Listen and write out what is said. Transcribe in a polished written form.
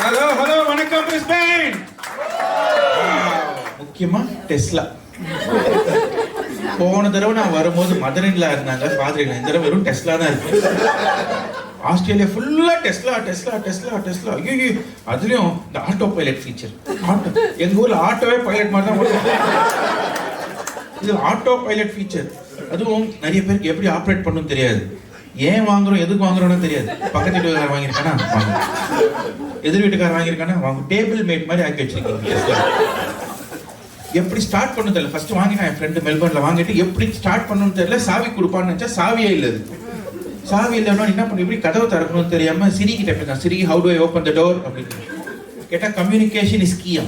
Hello hello வணக்கம் Brisbane. முக்கியமா Tesla. போன தடவை நான் வரும்போது மதரின்ல இருந்தாங்க, ஃபாதரின்ல. இந்த தடவை வெறும் டெஸ்லா தான் இருக்கு. ஆஸ்திரேலியா ஃபுல்லா டெஸ்லா டெஸ்லா டெஸ்லா டெஸ்லா. ஐயோ, அதுலயும் இந்த ஆட்டோ பைலட் ஃபீச்சர். எங்க ஊர்ல ஆட்டோவே பைலட் மாதிரி தான் ஓடுது. இது ஆட்டோ பைலட் ஃபீச்சர். அதுவும் நிறைய பேருக்கு எப்படி ஆப்ரேட் பண்ணணும்னு தெரியாது. ஏன் வாங்குறோம், எதுக்கு வாங்குறோம்னு தெரியாது. பக்கத்து வீட்டுக்காரர் வாங்கியிருக்கானா வாங்க, எதிர் வீட்டுக்காரர் வாங்கியிருக்கானா வாங்க. டேபிள் மேட் மாதிரி ஆக்கி வச்சிருக்கீங்க. எப்படி ஸ்டார்ட் பண்ணு தெரியல. ஃபர்ஸ்ட் வாங்கி நான் என் ஃப்ரெண்டு மெல்பர்ன்ல வாங்கிட்டு எப்படி ஸ்டார்ட் பண்ணணும்னு தெரியல. சாவி கொடுப்பான்னு நினைச்சா சாவியே இல்லை. சாவி இல்லைன்னா என்ன பண்ணி இப்படி கதவை திறக்கணும்னு தெரியாம சிரி கிட்ட போயிருக்கான். Siri, how do I open the door அப்படின்னு கேட்டா கம்யூனிகேஷன் இஸ் கீயா.